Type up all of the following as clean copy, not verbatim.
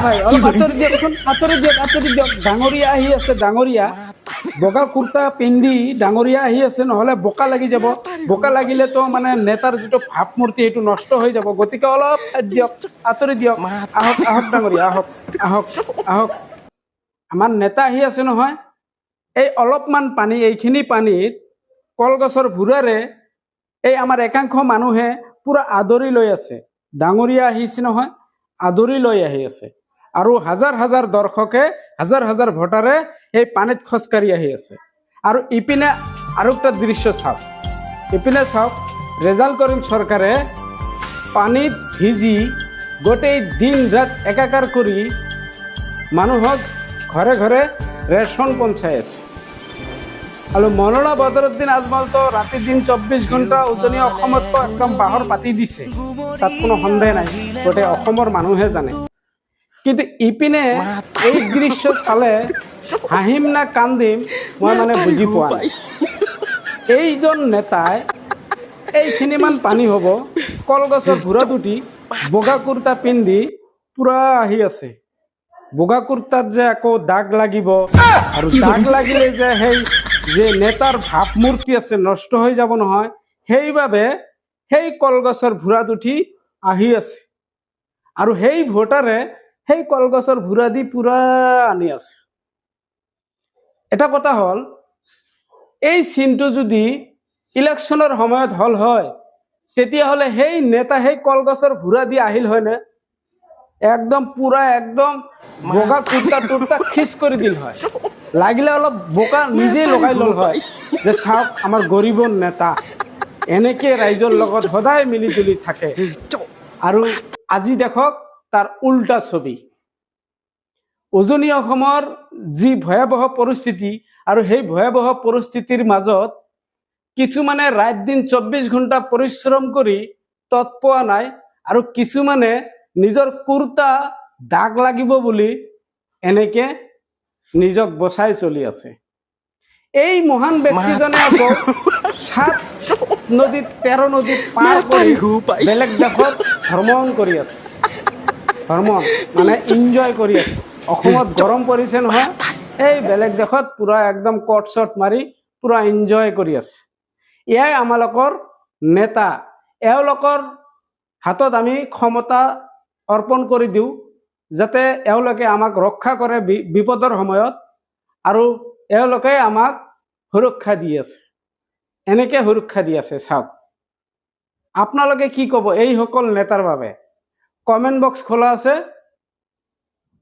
ভাই অলপ আঁতৰি দিয়কচোন, আঁতৰি দিয়ক। ডাঙৰীয়া আহি আছে, ডাঙৰীয়া বগা কুৰ্তা পিন্ধি ডাঙৰীয়া আহি আছে, নহলে বোকা লাগি যাব। বোকা লাগিলেতো মানে নেতাৰ যিটো ভাৱমূৰ্তি সেইটো নষ্ট হৈ যাব। গতিকে অলপ চাইড দিয়ক, আঁতৰি দিয়ক। আহক আহক ডাঙৰীয়া, আহক আহক আহক। আমাৰ নেতা আহি আছে নহয়। এই অলপমান পানী, এইখিনি পানীত কলগছৰ ভুৰাৰে এই আমাৰ একাংশ মানুহে পুৰা আদৰি লৈ আছে। ডাঙৰীয়া আহিছে নহয়, আদৰি লৈ আহি আছে। আৰু হাজাৰ হাজাৰ দৰ্শকে, হাজাৰ হাজাৰ ভোটাৰে এই পানীত খোজকাঢ়ি আহি আছে। আৰু ইপিনে আৰু একটা দৃশ্য চাওক, ইপিনে চাওক, ৰেজাল্ট কৰিম চৰকাৰে পানীত ভিজি গোটেই দিন ৰাত একাকাৰ কৰি মানুহক ঘৰে ঘৰে ৰেচন পঞ্চাই আছে। আৰু মৌলানা বদৰুদ্দিন আজমলতো ৰাতি দিন 24 ঘণ্টা উজনি অসমততো একদম বাহৰ পাতি দিছে, তাত কোনো সন্দেহ নাই, গোটেই অসমৰ মানুহে জানে। কিন্তু ইপিনে এই দৃশ্য চালে হাঁহিম না কান্দিম মই মানে বুজি পোৱা নাই। এইজন নেতাই এইখিনিমান পানী হ'ব, কলগছৰ ভুৰা দুটি বগা কুৰ্তা পিন্ধি পুৰা আহি আছে। বগা কুৰ্তাত যে আকৌ দাগ লাগিব, আৰু দাগ লাগিলে যে সেই যে নেতাৰ ভাৱমূৰ্তি আছে নষ্ট হৈ যাব নহয়, সেইবাবে সেই কলগছৰ ভুৰাত উঠি আহি আছে। আৰু সেই ভোটাৰে সেই কলগছৰ ভুৰা দি পুৰা আনি আছে। এটা কথা হ'ল, এই চিনটো যদি ইলেকশ্যনৰ সময়ত হল হয়, তেতিয়াহ'লে সেই নেতা সেই কলগছৰ ভুৰা দি আহিল হয় নে? একদম পুৰা একদম বগা কুৰ্তা টুৰ্তা খিচ কৰি দিল হয়। লাগিলে অলপ বোকা নিজেই লগাই ল'ল হয়, যে চাওক আমাৰ গৰীবৰ নেতা এনেকে ৰাইজৰ লগত সদায় মিলি জুলি থাকে। আৰু আজি দেখক তাৰ উল্টা ছবি। উজনি অসমৰ যি ভয়াৱহ পৰিস্থিতি, আৰু সেই ভয়াৱহ পৰিস্থিতিৰ মাজত কিছুমানে ৰাত দিন 24 ঘণ্টা পৰিশ্ৰম কৰি তৎ পোৱা নাই, আৰু কিছুমানে নিজৰ কুৰ্তা দাগ লাগিব বুলি এনেকে নিজক বচাই চলি আছে। এই মহান ব্যক্তিজনে আকৌ 7 নদীত 13 নদীত পাৰ কৰি বেলেগ দেশত ভ্ৰমণ কৰি আছে। ভ্ৰমণ মানে এনজয় কৰি আছে। অসমত গৰম পৰিছে নহয়, এই বেলেগ দেশত পুৰা একদম কট চট মাৰি পুৰা এনজয় কৰি আছে। এয়াই আমালোকৰ নেতা। এওঁলোকৰ হাতত আমি ক্ষমতা অৰ্পণ কৰি দিওঁ, যাতে এওঁলোকে আমাক ৰক্ষা কৰে বিপদৰ সময়ত, আৰু এওঁলোকে আমাক সুৰক্ষা দি আছে। এনেকে সুৰক্ষা দি আছে। চাওক আপোনালোকে কি ক'ব এইসকল নেতাৰ বাবে? কমেণ্ট বক্স খোলা আছে,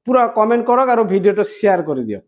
পুৰা কমেণ্ট কৰক আৰু ভিডিঅ'টো শ্বেয়াৰ কৰি দিয়ক।